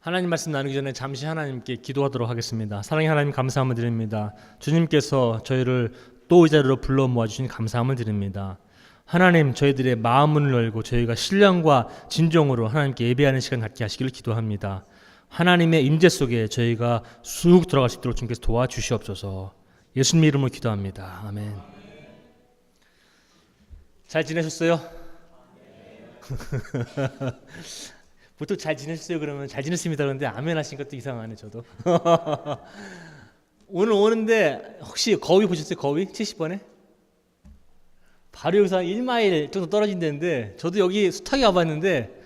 하나님 말씀 나누기 전에 잠시 하나님께 기도하도록 하겠습니다. 사랑의 하나님 감사함을 드립니다. 주님께서 저희를 또 이 자리로 불러 모아주신 감사함을 드립니다. 하나님 저희들의 마음을 열고 저희가 신령과 진정으로 하나님께 예배하는 시간 갖게 하시기를 기도합니다. 하나님의 임재 속에 저희가 쑥 들어갈 수 있도록 주님께서 도와주시옵소서. 예수님 이름으로 기도합니다. 아멘. 잘 지내셨어요? 보통 잘 지내셨어요? 그러면 잘 지냈습니다. 그런데 아멘 하신 것도 이상하네 저도. 오늘 오는데 혹시 거위 보셨어요? 거위? 70번에? 바로 여기서 한 1마일 정도 떨어진 데인데 저도 여기 숱하게 와봤는데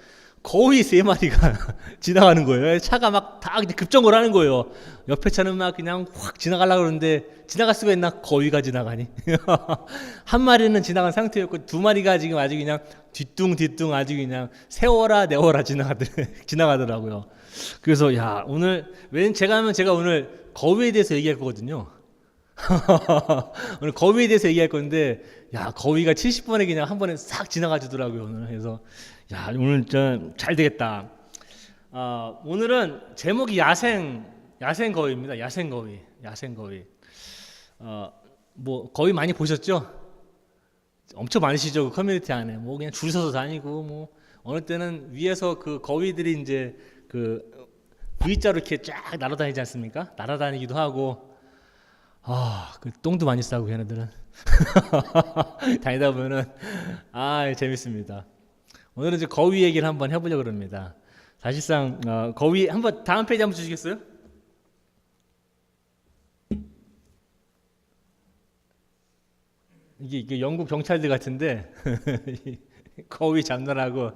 거위 3마리가 지나가는 거예요. 차가 막 다 급정거를 하는 거예요. 옆에 차는 막 그냥 확 지나가려고 그러는데 지나갈 수가 있나? 거위가 지나가니? 한 마리는 지나간 상태였고 2마리가 지금 아주 그냥 뒤뚱뒤뚱 아주 그냥 세워라 내워라 지나가더라고요. 그래서 야 오늘 왠 제가 하면 제가 오늘 거위에 대해서 얘기할 거거든요. 오늘 거위에 대해서 얘기할 건데 야 거위가 70번에 그냥 한 번에 싹 지나가 주더라고요 오늘. 그래서 야 오늘 좀 잘 되겠다. 오늘은 제목이 야생 거위입니다. 야생 거위. 뭐 거위 많이 보셨죠? 엄청 많으시죠? 그 커뮤니티 안에 뭐 그냥 줄 서서 다니고 뭐 어느 때는 위에서 그 거위들이 이제 그 V자로 이렇게 쫙 날아다니지 않습니까? 날아다니기도 하고 그 똥도 많이 싸고 걔네들은 다니다 보면은 재밌습니다. 오늘은 이제 거위 얘기를 한번 해보려고 합니다. 사실상 거위 한번 다음 페이지 한번 주시겠어요? 이게 영국 경찰들 같은데 거위 잡느라고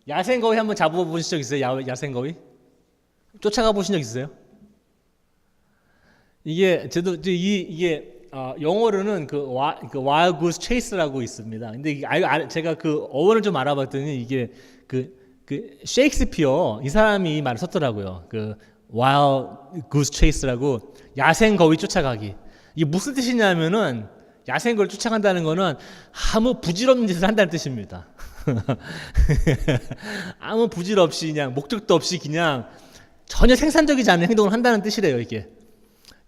야생 거위 한번 잡아보신 적 있어요? 야생 거위? 쫓아가 보신 적 있어요? 이게 저도 이게 영어로는 그 Wild Goose Chase라고 있습니다. 근데 제가 그 어원을 좀 알아봤더니 이게 그 셰익스피어 이 사람이 이 말을 썼더라고요. 그 Wild Goose Chase라고 야생 거위 쫓아가기. 이게 무슨 뜻이냐면은 야생 거위를 쫓아간다는 거는 아무 부질없는 짓을 한다는 뜻입니다. 아무 부질 없이 그냥 목적도 없이 그냥 전혀 생산적이지 않은 행동을 한다는 뜻이래요 이게.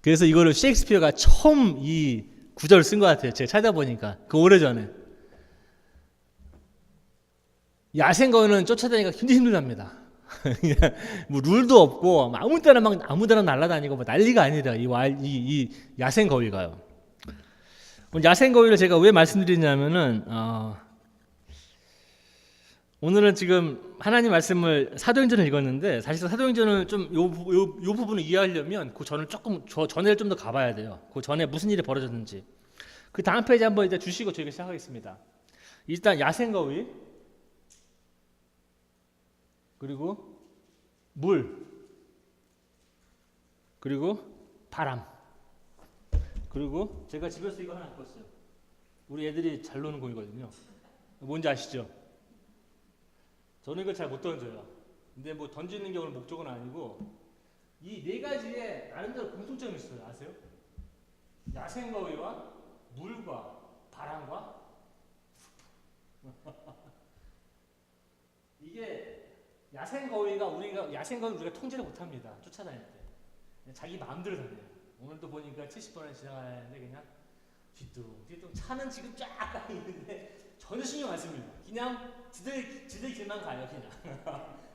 그래서 이거를 셰익스피어가 처음 이 구절을 쓴 것 같아요. 제가 찾아보니까 그 오래전에. 야생 거위는 쫓아다니기가 굉장히 힘들답니다. 뭐 룰도 없고 아무 데나 날아다니고 뭐 난리가 아니라 이 야생 거위가요. 야생 거위를 제가 왜 말씀드리냐면은 오늘은 지금 하나님 말씀을 사도행전을 읽었는데 사실 사도행전을 좀 요 부분을 이해하려면 그 전을 전에를 좀 더 가봐야 돼요. 그 전에 무슨 일이 벌어졌는지. 그 다음 페이지 한번 일단 주시고 저희가 시작하겠습니다. 일단 야생거위, 그리고 물, 그리고 바람, 그리고 제가 집에서 이거 하나 갖고 왔어요. 우리 애들이 잘 노는 공이거든요. 뭔지 아시죠? 저는 이걸 잘 못 던져요. 근데 뭐 던지는 경우는 목적은 아니고 이 4가지에 나름대로 공통점이 있어요. 아세요? 야생거위와 물과 바람과 이게 야생거위 우리가 통제를 못합니다. 쫓아다닐 때 자기 마음대로 다녀요. 오늘도 보니까 70번을 지나가는데 그냥 뒤뚱 차는 지금 쫙 가 있는데 전혀 신경 안 씁니다. 그냥 지들 길만 가요 그냥.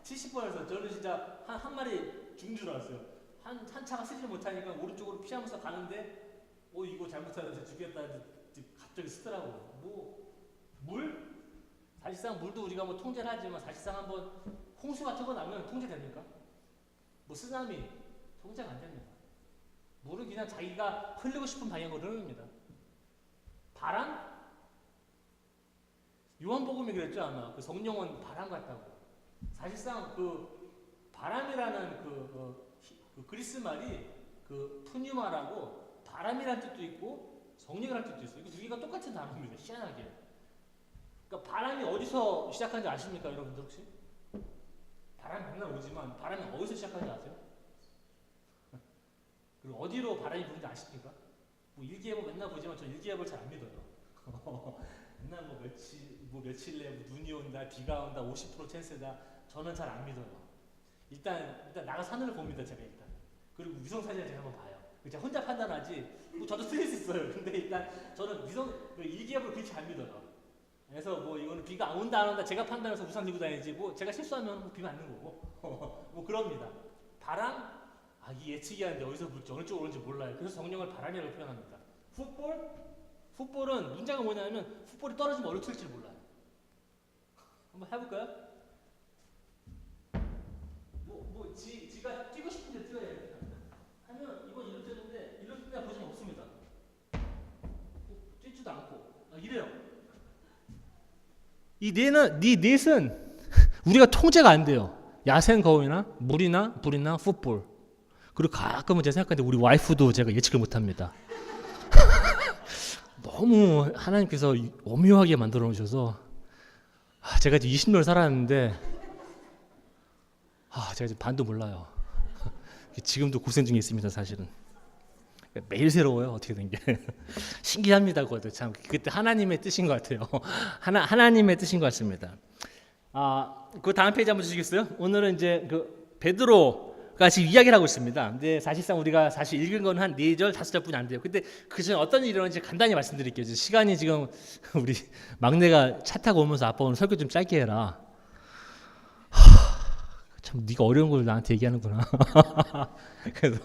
70번에서 저는 진짜 한 마리 죽는 줄 알았어요. 한 차가 쓰지를 못하니까 오른쪽으로 피하면서 가는데 이거 잘못하면서 죽겠다 갑자기 쓰더라고. 물? 사실상 물도 우리가 뭐 통제를 하지만 사실상 한번 홍수 같은 거 나면 통제됩니까? 뭐 쓰나미 통제가 안 됩니다. 물은 그냥 자기가 흘리고 싶은 방향으로 흐릅니다. 바람? 요한복음이 그랬죠 아마. 그 성령은 바람 같다고. 사실상 그 바람이라는 그 그리스 말이 그 푸뉴마라고 바람이라는 뜻도 있고 성령이라는 뜻도 있어요. 이 두 개가 똑같은 단어입니다. 희한하게. 그러니까 바람이 어디서 시작하는지 아십니까 여러분들 혹시? 바람이 맨날 오지만 바람이 어디서 시작하는지 아세요? 그리고 어디로 바람이 부는지 아십니까? 뭐 일기예보 맨날 보지만 저 일기예보를 잘 안 믿어요. 맨날 며칠 내에 눈이 온다, 비가 온다, 50% 찬스다. 저는 잘 안 믿어요. 일단 나가서 하늘을 봅니다. 제가 일단. 그리고 위성 사진을 제가 한번 봐요. 제가 혼자 판단하지. 뭐 저도 틀릴 수 있어요. 근데 일단 저는 위성 일기예보를 그렇게 잘 믿어요. 그래서 뭐 이거는 비가 안 온다 안 온다 제가 판단해서 우산 들고 다니지 뭐 제가 실수하면 뭐 비 맞는 거고 뭐 그럽니다. 바람 이 예측이 하는데 어디서 불지 어느 쪽으로 오는지 몰라요. 그래서 성령을 바람이라고 표현합니다. 풋볼은 문제가 뭐냐면 풋볼이 떨어지면 어디로 튈지 몰라요. 한번 해볼까요? 지가 뛰고 싶은데 뛰어야 돼요. 하면 이건 이렇게 되는데 이렇게 뛰다 보시면 없습니다. 뛰지도 않고 이래요. 이 넷은 우리가 통제가 안 돼요. 야생 거위나 물이나 불이나 풋볼. 그리고 가끔은 제가 생각하는데 우리 와이프도 제가 예측을 못합니다. 너무 하나님께서 오묘하게 만들어 놓으셔서 제가 이제 20년을 살았는데 제가 이제 반도 몰라요. 지금도 고생 중에 있습니다. 사실은 매일 새로워요. 어떻게 된 게 신기합니다. 그것도 참 그때 하나님의 뜻인 것 같아요. 하나님의 뜻인 것 같습니다. 그 다음 페이지 한번 주시겠어요? 오늘은 이제 그 베드로가 지금 이야기를 하고 있습니다. 근데 사실상 우리가 사실 읽은 건 한 4절, 5절뿐이 안 돼요. 근데 그 전에 어떤 일이 일어났는지 간단히 말씀드릴게요. 시간이 지금 우리 막내가 차 타고 오면서 아빠 오늘 설교 좀 짧게 해라. 참 네가 어려운 걸 나한테 얘기하는구나. 그래서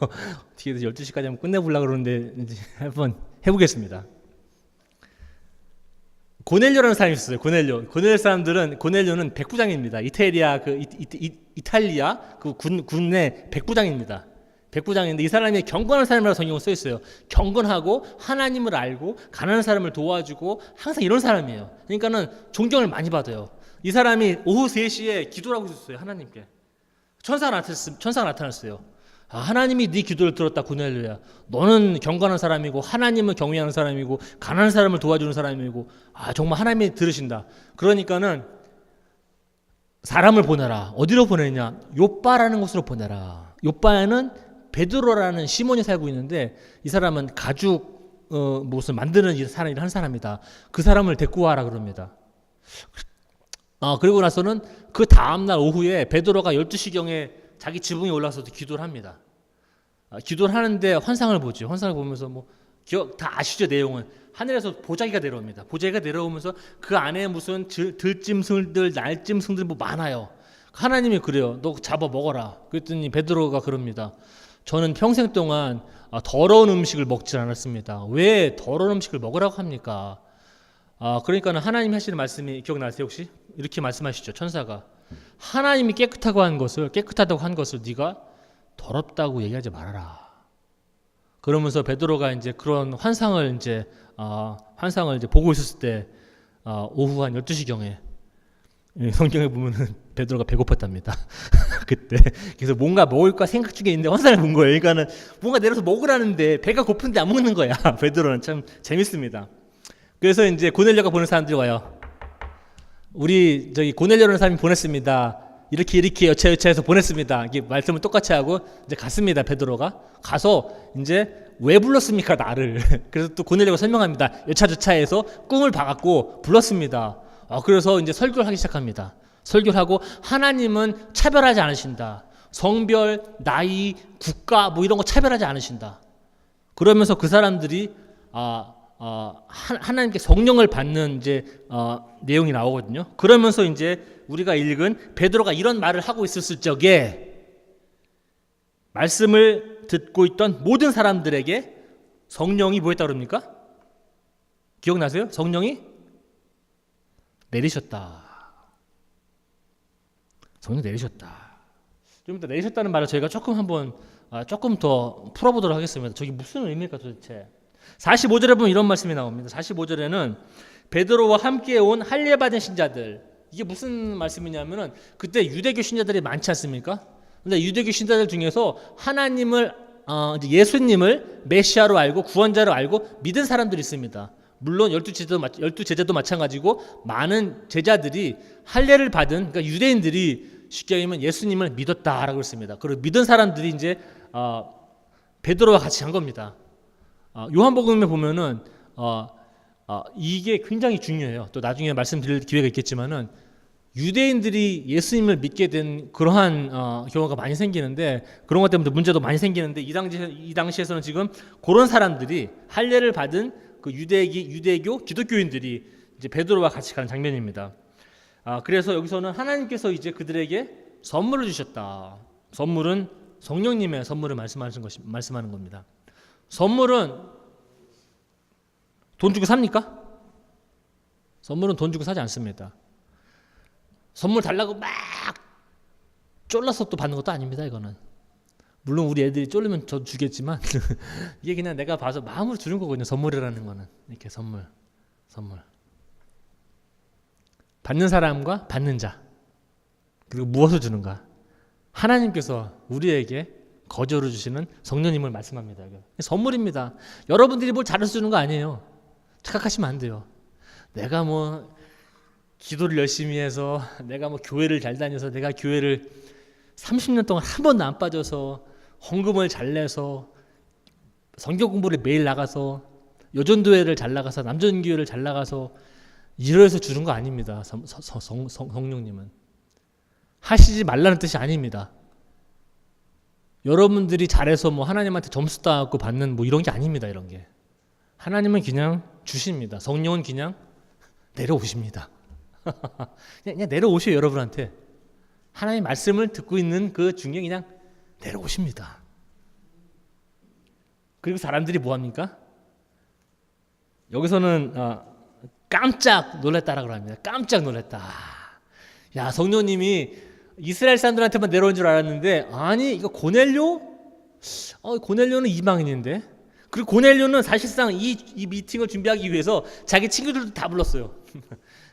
뒤에서 12시까지 한번 끝내보려고 그러는데 이제 한번 해보겠습니다. 고넬료라는 사람이 있었어요. 고넬료는 백부장입니다. 이탈리아 그 군의 백부장입니다. 백부장인데 이 사람이 경건한 사람이라고 성경은 써 있어요. 경건하고 하나님을 알고 가난한 사람을 도와주고 항상 이런 사람이에요. 그러니까는 존경을 많이 받아요. 이 사람이 오후 3시에 기도를 하고 있었어요. 하나님께. 천사가 나타났어요. 하나님이 네 기도를 들었다. 고넬료야. 너는 경건한 사람이고 하나님을 경외하는 사람이고 가난한 사람을 도와주는 사람이고 정말 하나님이 들으신다. 그러니까는 사람을 보내라. 어디로 보내냐? 요빠라는 곳으로 보내라. 요빠에는 베드로라는 시몬이 살고 있는데 이 사람은 가죽 무슨 만드는 사람이 한 사람이다. 그 사람을 데리고 와라 그럽니다. 그리고 나서는 그 다음날 오후에 베드로가 12시경에 자기 지붕에 올라서도 기도를 합니다. 기도를 하는데 환상을 보죠. 환상을 보면서 다 아시죠? 내용은 하늘에서 보자기가 내려옵니다. 보자기가 내려오면서 그 안에 무슨 들짐승들, 날짐승들 많아요. 하나님이 그래요. 너 잡아 먹어라. 그랬더니 베드로가 그럽니다. 저는 평생 동안 더러운 음식을 먹지 않았습니다. 왜 더러운 음식을 먹으라고 합니까? 그러니까 하나님이 하시는 말씀이 기억나세요 혹시? 이렇게 말씀하시죠. 천사가 하나님이 깨끗하다고 한 것을 네가 더럽다고 얘기하지 말아라. 그러면서 베드로가 이제 그런 환상을 이제 보고 있었을 때 오후 한 12시경에 성경에 보면은 베드로가 배고팠답니다. 그때 그래서 뭔가 먹을까 생각 중에 있는데 환상을 본 거예요. 그러니까는 뭔가 내려서 먹으라는데 배가 고픈데 안 먹는 거야. 베드로는 참 재밌습니다. 그래서 이제 고넬료가 보는 사람들이 와요. 우리 고넬료라는 사람이 보냈습니다. 이렇게 여차여차해서 보냈습니다. 이게 말씀을 똑같이 하고 이제 갔습니다. 베드로가 가서 이제 왜 불렀습니까 나를? 그래서 또 고넬료가 설명합니다. 여차저차해서 꿈을 봐갖고 불렀습니다. 그래서 이제 설교를 하기 시작합니다. 설교를 하고 하나님은 차별하지 않으신다. 성별, 나이, 국가 이런 거 차별하지 않으신다. 그러면서 그 사람들이 하나님께 성령을 받는 이제 내용이 나오거든요. 그러면서 이제 우리가 읽은 베드로가 이런 말을 하고 있었을 적에 말씀을 듣고 있던 모든 사람들에게 성령이 뭐 했다 그럽니까? 기억나세요? 성령이 내리셨다. 성령 내리셨다. 좀 이따 내리셨다는 말을 저희가 조금 더 풀어보도록 하겠습니다. 저게 무슨 의미일까 도대체? 45절에 보면 이런 말씀이 나옵니다. 45절에는 베드로와 함께 온 할례받은 신자들, 이게 무슨 말씀이냐면은 그때 유대교 신자들이 많지 않습니까? 근데 유대교 신자들 중에서 하나님을 예수님을 메시아로 알고 구원자로 알고 믿은 사람들이 있습니다. 물론 12제자도 마찬가지고 많은 제자들이 할례를 받은, 그러니까 유대인들이 쉽게 얘기하면 예수님을 믿었다라고 했습니다. 그리고 믿은 사람들이 이제 베드로와 같이 한 겁니다. 요한복음에 보면은 이게 굉장히 중요해요. 또 나중에 말씀드릴 기회가 있겠지만은 유대인들이 예수님을 믿게 된 그러한 경우가 많이 생기는데, 그런 것 때문에 문제도 많이 생기는데, 이 당시에서는 지금 그런 사람들이 할례를 받은 그 유대교 기독교인들이 이제 베드로와 같이 가는 장면입니다. 그래서 여기서는 하나님께서 이제 그들에게 선물을 주셨다. 선물은 성령님의 선물을 말씀하는 겁니다. 선물은 돈 주고 삽니까? 선물은 돈 주고 사지 않습니다. 선물 달라고 막 쫄라서 또 받는 것도 아닙니다. 이거는 물론 우리 애들이 쫄리면 저 주겠지만 이게 그냥 내가 봐서 마음으로 주는 거거든요. 선물이라는 거는 이렇게 선물 받는 사람과 받는 자, 그리고 무엇을 주는가? 하나님께서 우리에게 거저로 주시는 성령님을 말씀합니다. 선물입니다. 여러분들이 뭘 잘해서 주는 거 아니에요. 착각하시면 안 돼요. 내가 뭐 기도를 열심히 해서, 내가 뭐 교회를 잘 다녀서, 내가 교회를 30년 동안 한 번도 안 빠져서 헌금을 잘 내서 성경 공부를 매일 나가서 여전도회를 잘 나가서 남전교회를 잘 나가서 이러해서 주는 거 아닙니다. 성령님은 하시지 말라는 뜻이 아닙니다. 여러분들이 잘해서 뭐 하나님한테 점수 따갖고 받는 뭐 이런 게 아닙니다. 이런 게 하나님은 그냥 주십니다. 성령은 그냥 내려오십니다. 그냥 내려오셔요. 여러분한테 하나님의 말씀을 듣고 있는 그 중에 그냥 내려오십니다. 그리고 사람들이 뭐합니까? 여기서는 깜짝 놀랐다라고 합니다. 깜짝 놀랐다. 야, 성령님이 이스라엘 사람들한테만 내려온 줄 알았는데, 아니 이거 고넬료는 이방인인데, 그리고 고넬료는 사실상 이 미팅을 준비하기 위해서 자기 친구들도 다 불렀어요.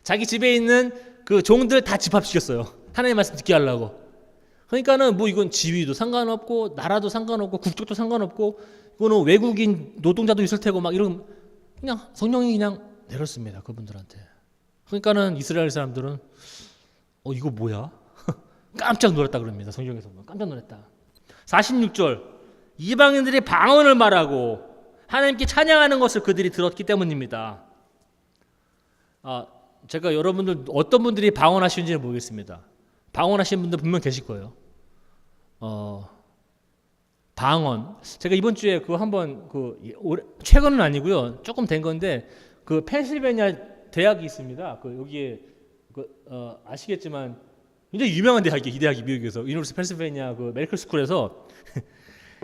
자기 집에 있는 그 종들 다 집합시켰어요. 하나님 말씀 듣게 하려고. 그러니까는 뭐 이건 지위도 상관없고 나라도 상관없고 국적도 상관없고, 이거는 외국인 노동자도 있을 테고 막 이런, 그냥 성령이 그냥 내렸습니다. 그분들한테. 그러니까는 이스라엘 사람들은 이거 뭐야? 깜짝 놀랐다 그럽니다. 성경에서 깜짝 놀랐다. 46절, 이방인들이 방언을 말하고 하나님께 찬양하는 것을 그들이 들었기 때문입니다. 제가 여러분들 어떤 분들이 방언하시는지는 모르겠습니다. 방언하시는 분들 분명 계실 거예요. 방언. 제가 이번 주에 그거 한번 최근은 아니고요. 조금 된 건데, 그 펜실베니아 대학이 있습니다. 여기에 아시겠지만 굉장히 유명한 대학이에요. 이 대학이 미국에서 유니버시티 펜실베니아 그 메디컬 스쿨에서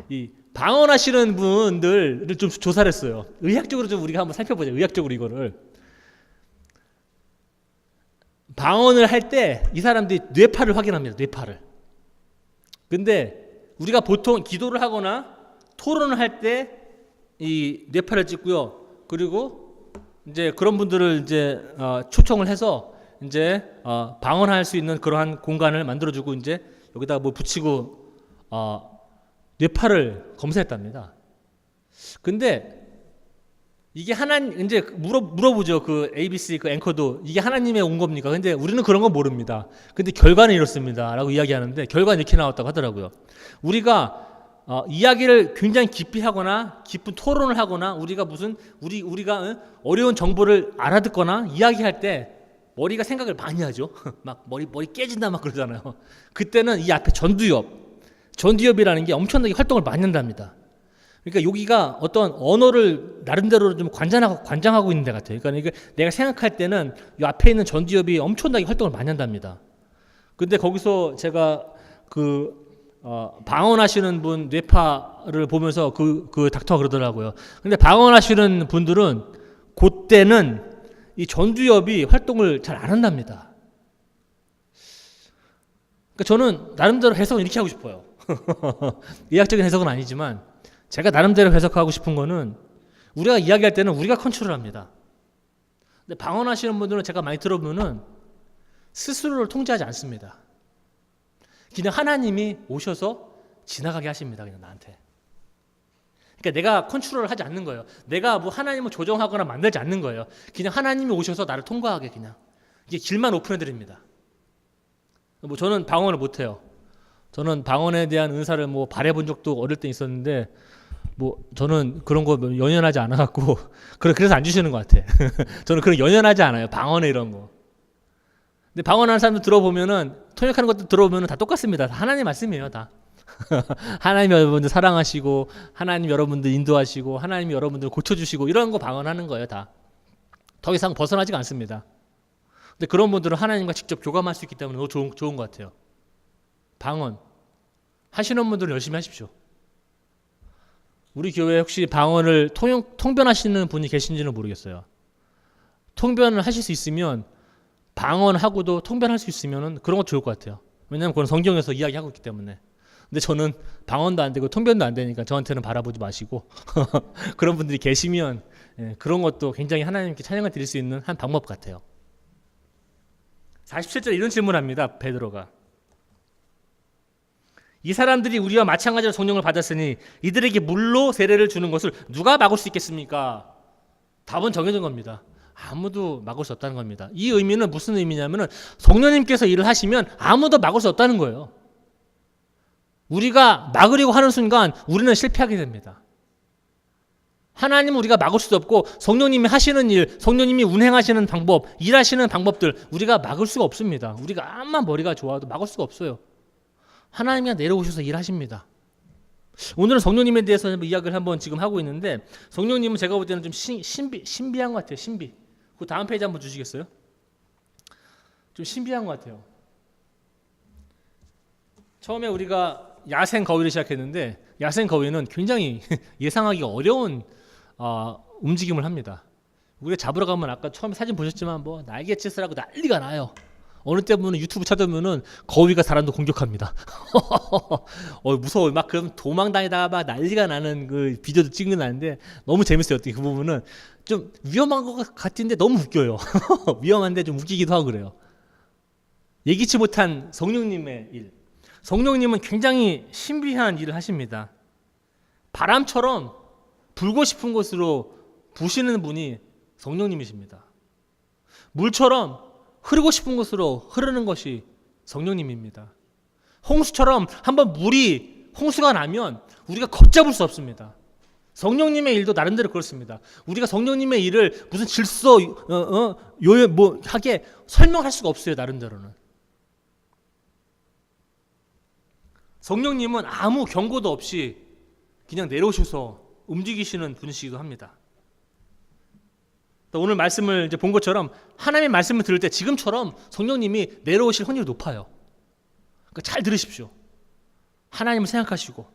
이 방언하시는 분들을 좀 조사를 했어요. 의학적으로 좀 우리가 한번 살펴보자. 의학적으로 이거를 방언을 할 때 이 사람들이 뇌파를 확인합니다. 뇌파를. 근데 우리가 보통 기도를 하거나 토론을 할 때 이 뇌파를 찍고요. 그리고 이제 그런 분들을 이제 초청을 해서 이제 방언할 수 있는 그러한 공간을 만들어주고 이제 여기다 뭐 붙이고 뇌파를 검사했답니다. 근데 이게 이제 물어보죠. 그 ABC 그 앵커도 이게 하나님의 온 겁니까? 근데 우리는 그런 거 모릅니다. 근데 결과는 이렇습니다라고 이야기하는데, 결과는 이렇게 나왔다고 하더라고요. 우리가 이야기를 굉장히 깊이 하거나 깊은 토론을 하거나 우리가 어려운 정보를 알아듣거나 이야기할 때 머리가 생각을 많이 하죠. 막 머리 깨진다 막 그러잖아요. 그때는 이 앞에 전두엽이라는 게 엄청나게 활동을 많이 한답니다. 그러니까 여기가 어떤 언어를 나름대로 좀 관장하고 있는 데 같아요. 그러니까 내가 생각할 때는 이 앞에 있는 전두엽이 엄청나게 활동을 많이 한답니다. 근데 거기서 제가 방언하시는 분 뇌파를 보면서 그 닥터가 그러더라고요. 근데 방언하시는 분들은 그때는 이 전두엽이 활동을 잘 안 한답니다. 그러니까 저는 나름대로 해석은 이렇게 하고 싶어요. 의학적인 해석은 아니지만 제가 나름대로 해석하고 싶은 거는, 우리가 이야기할 때는 우리가 컨트롤합니다. 근데 방언하시는 분들은 제가 많이 들어보면은 스스로를 통제하지 않습니다. 그냥 하나님이 오셔서 지나가게 하십니다. 그냥 나한테. 그러니까 내가 컨트롤을 하지 않는 거예요. 내가 뭐 하나님을 조정하거나 만들지 않는 거예요. 그냥 하나님이 오셔서 나를 통과하게, 그냥 이게 길만 오픈해 드립니다. 뭐 저는 방언을 못 해요. 저는 방언에 대한 은사를 뭐 바래본 적도 어릴 때 있었는데, 뭐 저는 그런 거 연연하지 않아 갖고 그래서 안 주시는 것 같아. 저는 그런 연연하지 않아요. 방언에 이런 거. 근데 방언하는 사람들 들어보면은 통역하는 것도 들어보면은 다 똑같습니다. 다 하나님 말씀이에요, 다. 하나님 여러분들 사랑하시고 하나님 여러분들 인도하시고 하나님 여러분들 고쳐주시고 이런 거 방언하는 거예요, 다. 더 이상 벗어나지가 않습니다. 근데 그런 분들은 하나님과 직접 교감할 수 있기 때문에 너무 좋은 것 같아요. 방언 하시는 분들은 열심히 하십시오. 우리 교회에 혹시 방언을 통변하시는 분이 계신지는 모르겠어요. 통변을 하실 수 있으면 방언하고도 통변할 수 있으면 그런 거 좋을 것 같아요. 왜냐하면 그건 성경에서 이야기하고 있기 때문에. 근데 저는 방언도 안 되고 통변도 안 되니까 저한테는 바라보지 마시고 그런 분들이 계시면 그런 것도 굉장히 하나님께 찬양을 드릴 수 있는 한 방법 같아요. 47절에 이런 질문을 합니다. 베드로가. 이 사람들이 우리와 마찬가지로 성령을 받았으니 이들에게 물로 세례를 주는 것을 누가 막을 수 있겠습니까? 답은 정해진 겁니다. 아무도 막을 수 없다는 겁니다. 이 의미는 무슨 의미냐면 성령님께서 일을 하시면 아무도 막을 수 없다는 거예요. 우리가 막으려고 하는 순간 우리는 실패하게 됩니다. 하나님은 우리가 막을 수도 없고 성령님이 하시는 일, 성령님이 운행하시는 방법, 일하시는 방법들 우리가 막을 수가 없습니다. 우리가 암만 머리가 좋아도 막을 수가 없어요. 하나님이 내려오셔서 일하십니다. 오늘은 성령님에 대해서 이야기를 한번 지금 하고 있는데 성령님은 제가 볼 때는 좀 신비한 것 같아요. 신비. 그 다음 페이지 한번 주시겠어요? 좀 신비한 것 같아요. 처음에 우리가 야생 거위를 시작했는데 야생 거위는 굉장히 예상하기가 어려운 움직임을 합니다. 우리가 잡으러 가면 아까 처음에 사진 보셨지만 뭐 날개짓을 하고 난리가 나요. 어느 때 보면 유튜브 찾아보면은 거위가 사람도 공격합니다. 무서워. 막 그럼 도망다니다가 막 난리가 나는 그 비디오도 찍는다는데 너무 재밌어요. 그 부분은 좀 위험한 것 같은데 너무 웃겨요. 위험한데 좀 웃기기도 하고 그래요. 예기치 못한 성령님의 일. 성령님은 굉장히 신비한 일을 하십니다. 바람처럼 불고 싶은 곳으로 부시는 분이 성령님이십니다. 물처럼 흐르고 싶은 곳으로 흐르는 것이 성령님입니다. 홍수처럼 한번 물이 홍수가 나면 우리가 걷잡을 수 없습니다. 성령님의 일도 나름대로 그렇습니다. 우리가 성령님의 일을 무슨 질서 하게 설명할 수가 없어요. 나름대로는. 성령님은 아무 경고도 없이 그냥 내려오셔서 움직이시는 분이시기도 합니다. 오늘 말씀을 이제 본 것처럼 하나님의 말씀을 들을 때 지금처럼 성령님이 내려오실 확률이 높아요. 그러니까 잘 들으십시오. 하나님을 생각하시고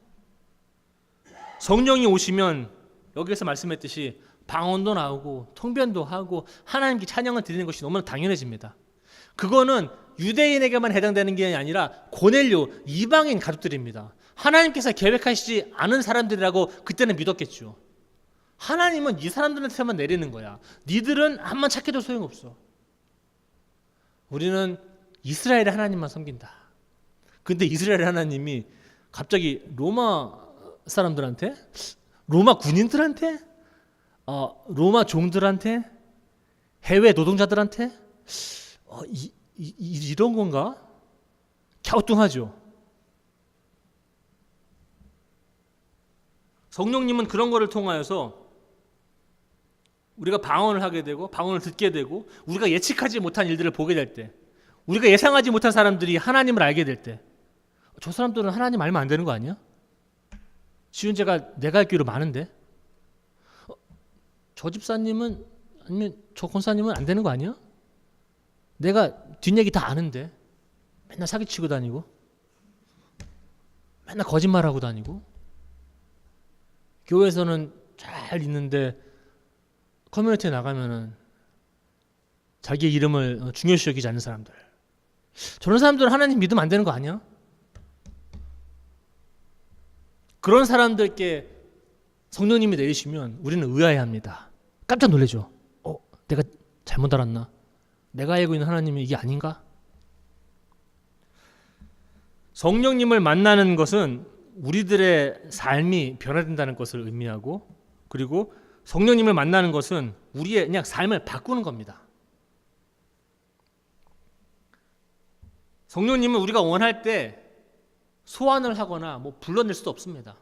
성령이 오시면 여기에서 말씀했듯이 방언도 나오고 통변도 하고 하나님께 찬양을 드리는 것이 너무나 당연해집니다. 그거는 유대인에게만 해당되는 게 아니라 고넬료 이방인 가족들입니다. 하나님께서 계획하시지 않은 사람들이라고 그때는 믿었겠죠. 하나님은 이 사람들한테만 내리는 거야. 니들은 암만 착해도 소용없어. 우리는 이스라엘의 하나님만 섬긴다. 근데 이스라엘의 하나님이 갑자기 로마 사람들한테, 로마 군인들한테, 로마 종들한테, 해외 노동자들한테 이런 건가? 갸우뚱하죠. 성령님은 그런 거를 통하여서 우리가 방언을 하게 되고 방언을 듣게 되고 우리가 예측하지 못한 일들을 보게 될 때, 우리가 예상하지 못한 사람들이 하나님을 알게 될 때, 저 사람들은 하나님 알면 안 되는 거 아니야? 지은재가 내가 할 길로 많은데, 저 집사님은 아니면 저 권사님은 안 되는 거 아니야? 내가 뒷얘기 다 아는데 맨날 사기치고 다니고 맨날 거짓말하고 다니고 교회에서는 잘 있는데 커뮤니티에 나가면은 자기의 이름을 중요시 여기지 않는 사람들, 저런 사람들은 하나님 믿으면 안 되는 거 아니야? 그런 사람들께 성령님이 내리시면 우리는 의아해합니다. 깜짝 놀라죠. 내가 잘못 알았나? 내가 알고 있는 하나님이 이게 아닌가? 성령님을 만나는 것은 우리들의 삶이 변화된다는 것을 의미하고, 그리고 성령님을 만나는 것은 우리의 그냥 삶을 바꾸는 겁니다. 성령님은 우리가 원할 때 소환을 하거나 불러낼 수도 없습니다.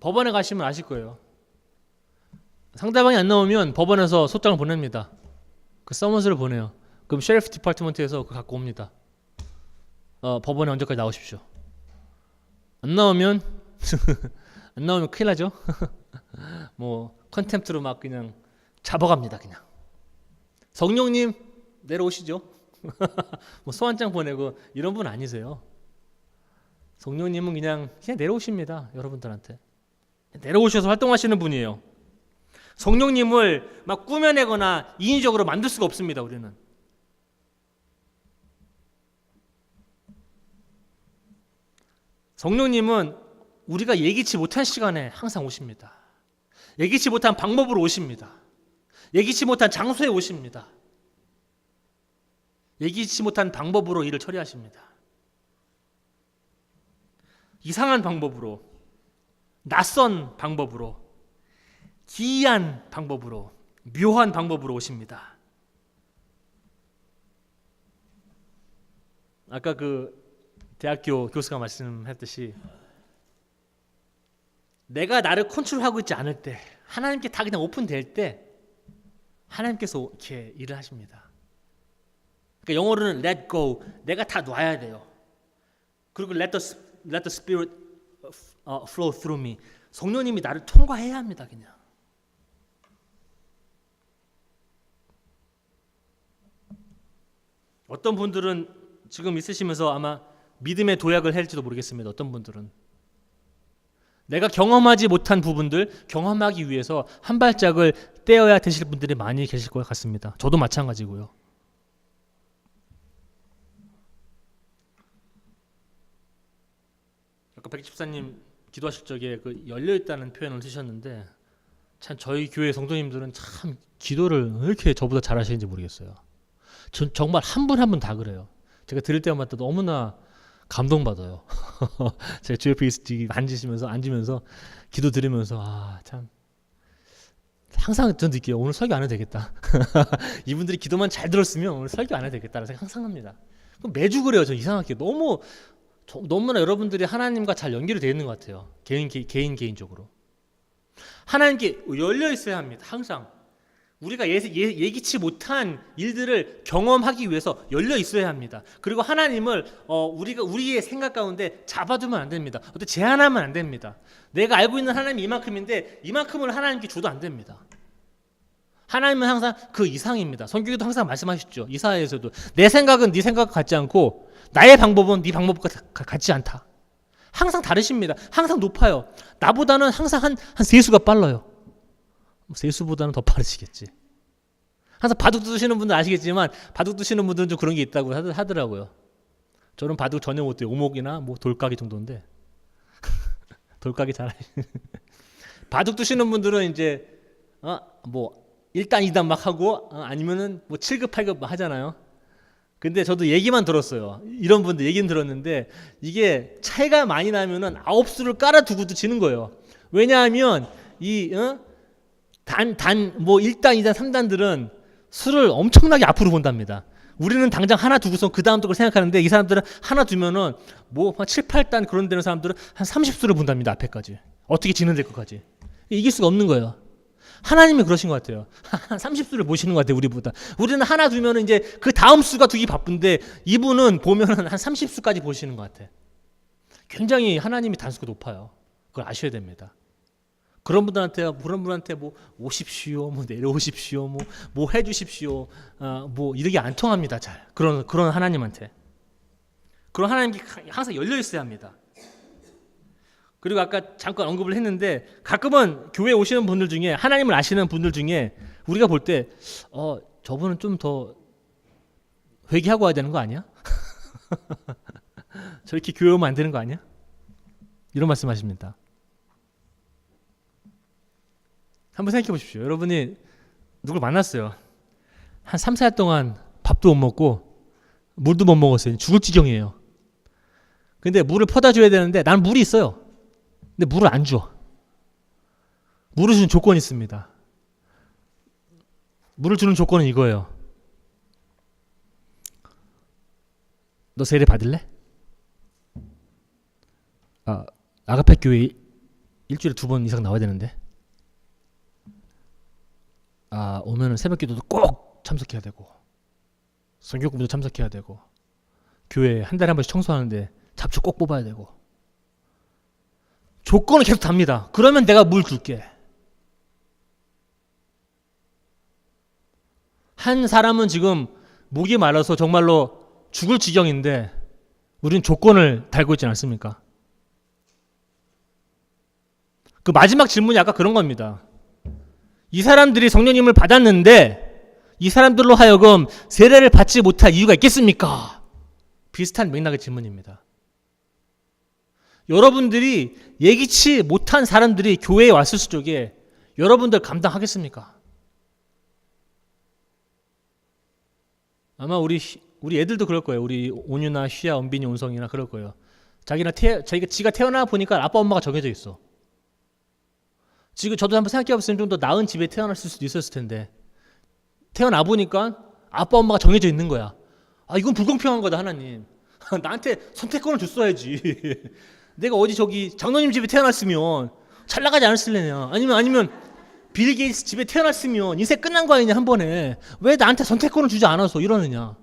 법원에 가시면 아실 거예요. 상대방이 안 나오면 법원에서 소장을 보냅니다. 그 서머스를 보내요. 그럼 셰리프 디파트먼트에서 그거 갖고 옵니다. 법원에 언제까지 나오십시오. 안 나오면 안 나오면 큰일 나죠. 뭐 컨템프트로 막 그냥 잡아갑니다. 그냥 성령님 내려오시죠. 뭐 소환장 보내고 이런 분 아니세요. 성령님은 그냥 내려오십니다. 여러분들한테 내려오셔서 활동하시는 분이에요. 성령님을 막 꾸며내거나 인위적으로 만들 수가 없습니다. 우리는 성령님은 우리가 예기치 못한 시간에 항상 오십니다. 예기치 못한 방법으로 오십니다. 예기치 못한 장소에 오십니다. 예기치 못한 방법으로 일을 처리하십니다. 이상한 방법으로, 낯선 방법으로, 기이한 방법으로, 묘한 방법으로 오십니다. 아까 그 대학교 교수가 말씀했듯이 내가 나를 컨트롤하고 있지 않을 때, 하나님께 다 그냥 오픈될 때 하나님께서 이렇게 일을 하십니다. 그러니까 영어로는 let go, 내가 다 놔야 돼요. 그리고 let the spirit flow through me, 성령님이 나를 통과해야 합니다. 그냥 어떤 분들은 지금 있으시면서 아마 믿음의 도약을 할지도 모르겠습니다. 어떤 분들은 내가 경험하지 못한 부분들 경험하기 위해서 한 발짝을 떼어야 되실 분들이 많이 계실 것 같습니다. 저도 마찬가지고요. 아까 백 집사님 기도하실 적에 그 열려있다는 표현을 쓰셨는데 참 저희 교회 성도님들은 참 기도를 왜 이렇게 저보다 잘하시는지 모르겠어요. 전 정말 한 분 한 분 다 그래요. 제가 들을 때마다 너무나 감동받아요. 제가 주 옆에 앉으면서 기도 들으면서 참 항상 전 느껴요. 오늘 설교 안 해도 되겠다. 이분들이 기도만 잘 들었으면 오늘 설교 안 해도 되겠다는 생각 항상 합니다. 매주 그래요. 저 이상하게 너무나 여러분들이 하나님과 잘 연결이 되어 있는 것 같아요. 개인적으로 하나님께 열려 있어야 합니다. 항상 우리가 예기치 못한 일들을 경험하기 위해서 열려 있어야 합니다. 그리고 하나님을 우리의 생각 가운데 잡아두면 안 됩니다. 어떻게 제한하면 안 됩니다. 내가 알고 있는 하나님이 이만큼인데 이만큼을 하나님께 줘도 안 됩니다. 하나님은 항상 그 이상입니다. 성경에도 항상 말씀하셨죠. 이사야에서도 내 생각은 네 생각과 같지 않고 나의 방법은 네 방법과 같지 않다. 항상 다르십니다. 항상 높아요. 나보다는 항상 한 세수가 빨라요. 세수보다는 더 빠르시겠지. 항상 바둑 두시는 분들 아시겠지만 바둑 두시는 분들은 좀 그런 게 있다고 하더라고요. 저는 바둑 전혀 못해요. 오목이나 뭐 돌까기 정도인데 돌까기 잘 바둑 두시는 분들은 이제 뭐 1단 2단 막 하고 아니면은 뭐 7급 8급 막 하잖아요. 근데 저도 얘기만 들었어요. 이런 분들 얘기는 들었는데 이게 차이가 많이 나면은 9수를 깔아두고도 지는 거예요. 왜냐하면 뭐 1단, 2단, 3단들은 수를 엄청나게 앞으로 본답니다. 우리는 당장 하나 두고서 그 다음 걸 생각하는데 이 사람들은 하나 두면은 뭐 7, 8단 그런 데는 사람들은 한 30수를 본답니다. 앞에까지. 어떻게 진행될 것까지. 이길 수가 없는 거예요. 하나님이 그러신 것 같아요. 한 30수를 보시는 것 같아요. 우리보다. 우리는 하나 두면은 이제 그 다음 수가 두기 바쁜데 이분은 보면은 한 30수까지 보시는 것 같아. 굉장히 하나님이 단수가 높아요. 그걸 아셔야 됩니다. 그런 분한테 뭐 오십시오, 뭐 내려오십시오, 뭐 해주십시오, 뭐 이렇게 안 통합니다. 잘 그런 하나님한테 그런 하나님께 항상 열려 있어야 합니다. 그리고 아까 잠깐 언급을 했는데 가끔은 교회에 오시는 분들 중에 하나님을 아시는 분들 중에 우리가 볼 때 저분은 좀 더 회개하고 와야 되는 거 아니야? 저렇게 교회 오면 안 되는 거 아니야? 이런 말씀하십니다. 한번 생각해 보십시오. 여러분이 누굴 만났어요. 한 3, 4일 동안 밥도 못 먹고 물도 못 먹었어요. 죽을 지경이에요. 근데 물을 퍼다 줘야 되는데 난 물이 있어요. 근데 물을 안 줘. 물을 주는 조건이 있습니다. 물을 주는 조건은 이거예요. 너 세례 받을래? 아가페 교회 일주일에 2번 이상 나와야 되는데 오면은 새벽 기도도 꼭 참석해야 되고 성경 공부도 참석해야 되고 교회 한 달에 한 번씩 청소하는데 잡초 꼭 뽑아야 되고 조건을 계속 답니다. 그러면 내가 물 줄게. 한 사람은 지금 목이 말라서 정말로 죽을 지경인데 우리는 조건을 달고 있지 않습니까? 그 마지막 질문이 아까 그런 겁니다. 이 사람들이 성령님을 받았는데 이 사람들로 하여금 세례를 받지 못할 이유가 있겠습니까? 비슷한 맥락의 질문입니다. 여러분들이 예기치 못한 사람들이 교회에 왔을 적에 여러분들 감당하겠습니까? 아마 우리 애들도 그럴 거예요. 우리 온유나 휘야, 은빈이, 온성이나 그럴 거예요. 지가 태어나 보니까 아빠 엄마가 정해져 있어. 지금 저도 한번 생각해봤으면 좀 더 나은 집에 태어났을 수도 있었을 텐데 태어나 보니까 아빠 엄마가 정해져 있는 거야. 아, 이건 불공평한 거다, 하나님. 나한테 선택권을 줬어야지. 내가 어디 저기 장로님 집에 태어났으면 잘 나가지 않았을래냐. 아니면 빌 게이츠 집에 태어났으면 인생 끝난 거 아니냐, 한 번에. 왜 나한테 선택권을 주지 않아서 이러느냐.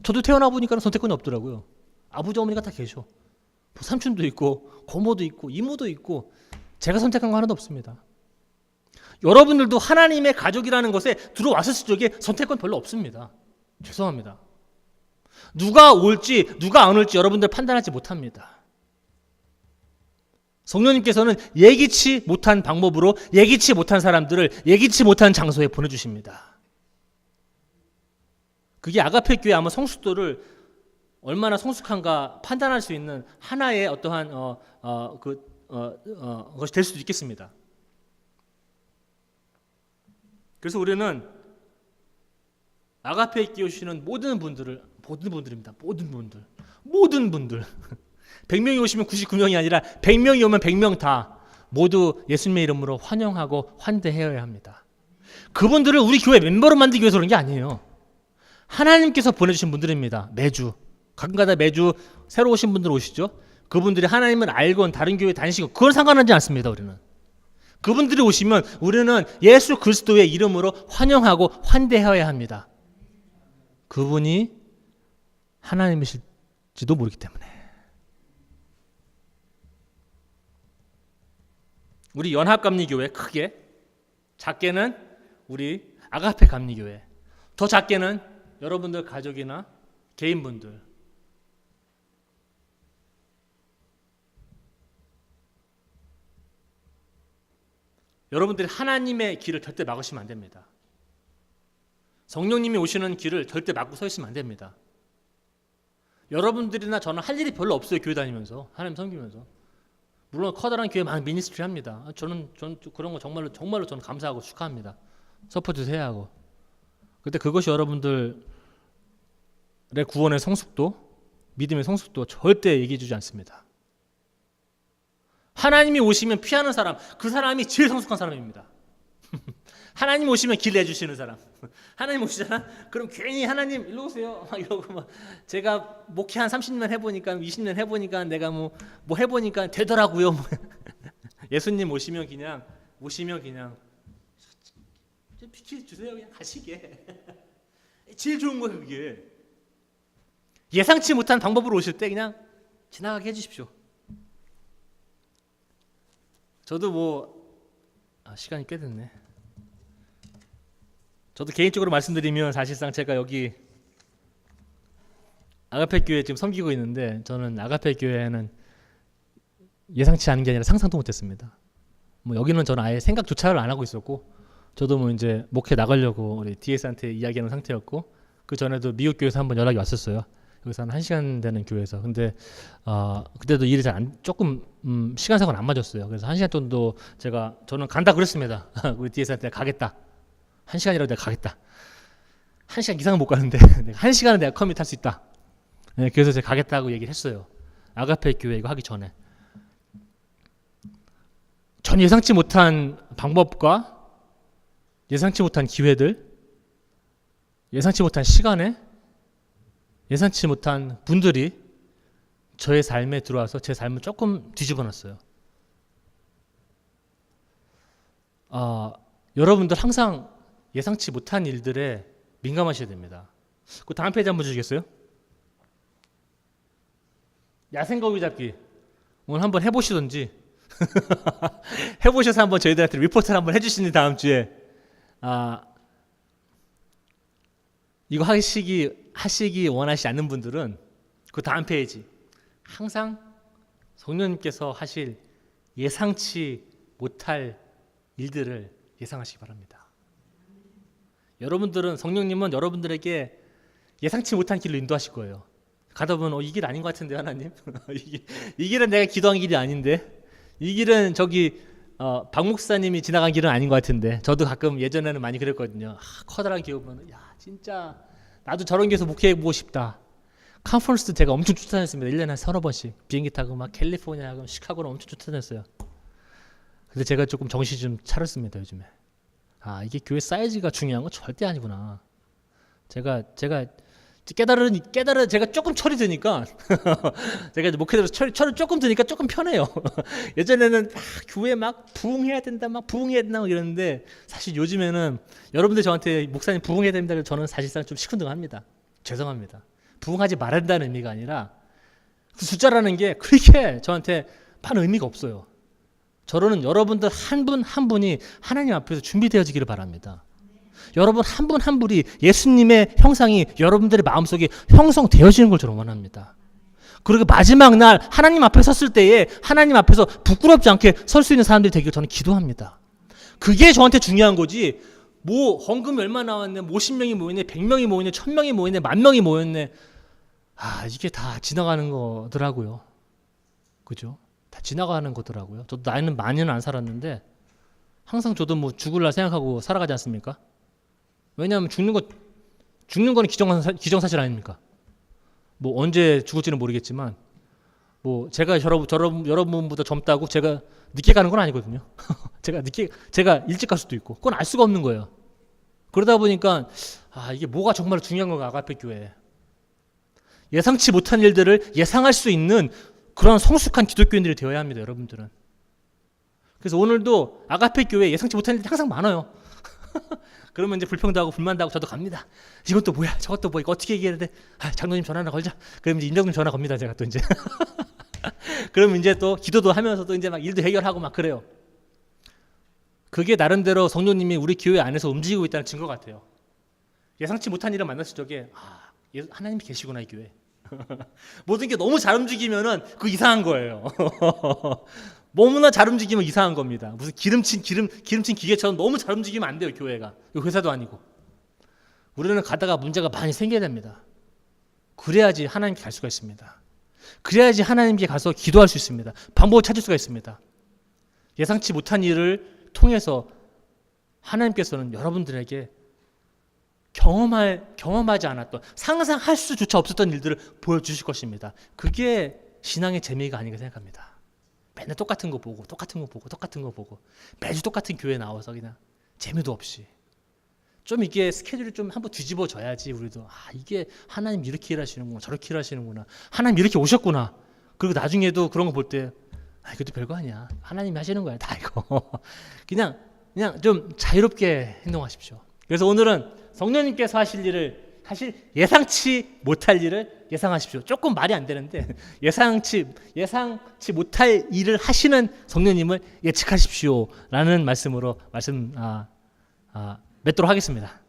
저도 태어나 보니까 선택권이 없더라고요. 아버지 어머니가 다 계셔. 삼촌도 있고 고모도 있고 이모도 있고 제가 선택한 거 하나도 없습니다. 여러분들도 하나님의 가족이라는 것에 들어왔을 적에 선택권 별로 없습니다. 죄송합니다. 누가 올지 누가 안 올지 여러분들 판단하지 못합니다. 성령님께서는 예기치 못한 방법으로 예기치 못한 사람들을 예기치 못한 장소에 보내주십니다. 그게 아가페 교회 아마 성숙도를 얼마나 성숙한가 판단할 수 있는 하나의 어떠한 것이 될 수도 있겠습니다. 그래서 우리는 아가페에 끼우시는 모든 분들입니다. 모든 분들 100명이 오시면 99명이 아니라 100명이 오면 100명 다 모두 예수님의 이름으로 환영하고 환대해야 합니다. 그분들을 우리 교회 멤버로 만들기 위해서 그런 게 아니에요. 하나님께서 보내주신 분들입니다. 가끔가다 매주 새로 오신 분들 오시죠. 그분들이 하나님을 알건 다른 교회 다니시고 그건 상관하지 않습니다. 우리는 그분들이 오시면 우리는 예수 그리스도의 이름으로 환영하고 환대해야 합니다. 그분이 하나님이실지도 모르기 때문에. 우리 연합감리교회 크게, 작게는 우리 아가페 감리교회, 더 작게는 여러분들 가족이나 개인분들. 여러분들이 하나님의 길을 절대 막으시면 안 됩니다. 성령님이 오시는 길을 절대 막고 서 있으면 안 됩니다. 여러분들이나 저는 할 일이 별로 없어요. 교회 다니면서, 하나님 섬기면서. 물론 커다란 교회 많은 미니스트리 합니다. 저는 그런 거 정말로 저는 감사하고 축하합니다. 서포트도 해야 하고. 근데 그것이 여러분들의 구원의 성숙도, 믿음의 성숙도 절대 얘기해 주지 않습니다. 하나님이 오시면 피하는 사람, 그 사람이 제일 성숙한 사람입니다. 하나님 오시면 길 내주시는 사람. 하나님 오시잖아? 그럼 괜히 하나님 일로 오세요 막 이러고 막 제가 목회 한 30년 해보니까 20년 해보니까 내가 뭐 해보니까 되더라고요. 예수님 오시면 그냥 길 주세요. 그냥 가시게. 제일 좋은 거예요. 그게 예상치 못한 방법으로 오실 때 그냥 지나가게 해주십시오. 저도 시간이 꽤 됐네. 저도 개인적으로 말씀드리면 사실상 제가 여기 아가페 교회 지금 섬기고 있는데 저는 아가페 교회는 예상치 않은 게 아니라 상상도 못했습니다. 여기는 저는 아예 생각조차를 안 하고 있었고 저도 이제 목회 나가려고 우리 DS한테 이야기하는 상태였고 그 전에도 미국 교회에서 한번 연락이 왔었어요. 여기서 한 1시간 되는 교회에서. 근데 그때도 일이 조금 시간상은 안 맞았어요. 그래서 1시간 정도 저는 간다 그랬습니다. 우리 DS한테 가겠다. 1시간이라도 내가 가겠다. 1시간 이상은 못 가는데 1시간은 내가 커밋할 수 있다. 네, 그래서 제가 가겠다고 얘기를 했어요. 아가페 교회 이거 하기 전에. 전 예상치 못한 방법과 예상치 못한 기회들, 예상치 못한 시간에 예상치 못한 분들이 저의 삶에 들어와서 제 삶을 조금 뒤집어 놨어요. 여러분들 항상 예상치 못한 일들에 민감하셔야 됩니다. 그 다음 페이지 한번 주시겠어요? 야생거위 잡기 오늘 한번 해보시던지 해보셔서 한번 저희들한테 리포트를 한번 해주시니 다음 주에 이거 하시기 원하시지 않는 분들은 그 다음 페이지 항상 성령님께서 하실 예상치 못할 일들을 예상하시기 바랍니다. 여러분들은 성령님은 여러분들에게 예상치 못한 길로 인도하실 거예요. 가다 보면 이 길 아닌 것 같은데 하나님 이 길은 내가 기도한 길이 아닌데 이 길은 저기 박 목사님이 지나간 길은 아닌 것 같은데 저도 가끔 예전에는 많이 그랬거든요. 커다란 교회 보면 야 진짜 나도 저런 교회에서 목회해보고 싶다. 컨퍼런스도 제가 엄청 추천했습니다. 1년에 한 서너 번씩 비행기 타고 막 캘리포니아 가고 시카고를 엄청 추천했어요. 근데 제가 조금 정신 좀 차렸습니다. 요즘에 이게 교회 사이즈가 중요한 건 절대 아니구나. 제가 깨달은 제가 조금 철이 드니까 제가 목회자로 철을 조금 드니까 조금 편해요. 예전에는 교회 막 부흥해야 된다 막 이러는데 사실 요즘에는 여러분들 저한테 목사님 부흥해야 됩니다. 그래서 저는 사실상 좀 시큰둥합니다. 죄송합니다. 부흥하지 말아야 된다는 의미가 아니라 그 숫자라는 게 그렇게 저한테 많은 의미가 없어요. 저는 여러분들 한 분 한 분이 하나님 앞에서 준비되어지기를 바랍니다. 여러분 한 분 한 분이 예수님의 형상이 여러분들의 마음속에 형성되어지는 걸 저는 원합니다. 그리고 마지막 날 하나님 앞에 섰을 때에 하나님 앞에서 부끄럽지 않게 설 수 있는 사람들이 되기를 저는 기도합니다. 그게 저한테 중요한 거지. 뭐 헌금이 얼마 나왔네, 50명이 모였네, 100명이 모였네, 1000명이 모였네, 10,000명이 모였네. 이게 다 지나가는 거더라고요. 그죠? 다 지나가는 거더라고요. 저도 나이는 많이는 안 살았는데 항상 저도 뭐 죽을라 생각하고 살아가지 않습니까? 왜냐하면 죽는 거는 기정사실 아닙니까? 뭐 언제 죽을지는 모르겠지만 뭐 제가 여러분보다 젊다고 제가 늦게 가는 건 아니거든요. 제가 일찍 갈 수도 있고 그건 알 수가 없는 거예요. 그러다 보니까 이게 뭐가 정말 중요한 건가 아가페 교회. 예상치 못한 일들을 예상할 수 있는 그런 성숙한 기독교인들이 되어야 합니다. 여러분들은. 그래서 오늘도 아가페 교회 예상치 못한 일들이 항상 많아요. 그러면 이제 불평도 하고 불만도 하고 저도 갑니다. 이것도 뭐야 저것도 뭐 이거 어떻게 얘기해야 돼. 장로님 전화 하나 걸자. 그럼 이제 임장님 전화 겁니다. 제가 또 이제 그럼 이제 또 기도도 하면서도 이제 막 일도 해결하고 막 그래요. 그게 나름대로 성령님이 우리 교회 안에서 움직이고 있다는 증거 같아요. 예상치 못한 일을 만났을 적에 하나님이 계시구나 이 교회. 모든 게 너무 잘 움직이면은 그 이상한 거예요. 너무나 잘 움직이면 이상한 겁니다. 무슨 기름친 기계처럼 너무 잘 움직이면 안 돼요. 교회가. 회사도 아니고. 우리는 가다가 문제가 많이 생겨야 됩니다. 그래야지 하나님께 갈 수가 있습니다. 그래야지 하나님께 가서 기도할 수 있습니다. 방법을 찾을 수가 있습니다. 예상치 못한 일을 통해서 하나님께서는 여러분들에게 경험하지 않았던 상상할 수조차 없었던 일들을 보여주실 것입니다. 그게 신앙의 재미가 아닌가 생각합니다. 맨날 똑같은 거 보고 매주 똑같은 교회 나와서 그냥 재미도 없이 좀 이게 스케줄이 좀 한번 뒤집어져야지 우리도 이게 하나님 이렇게 일하시는구나 저렇게 일하시는구나 하나님 이렇게 오셨구나. 그리고 나중에도 그런 거 볼 때 이것도 별거 아니야. 하나님이 하시는 거야 다 이거. 그냥 좀 자유롭게 행동하십시오. 그래서 오늘은 성령님께서 하실 예상치 못할 일을 예상하십시오. 조금 말이 안 되는데 예상치 못할 일을 하시는 성령님을 예측하십시오라는 말씀으로 맺도록 하겠습니다.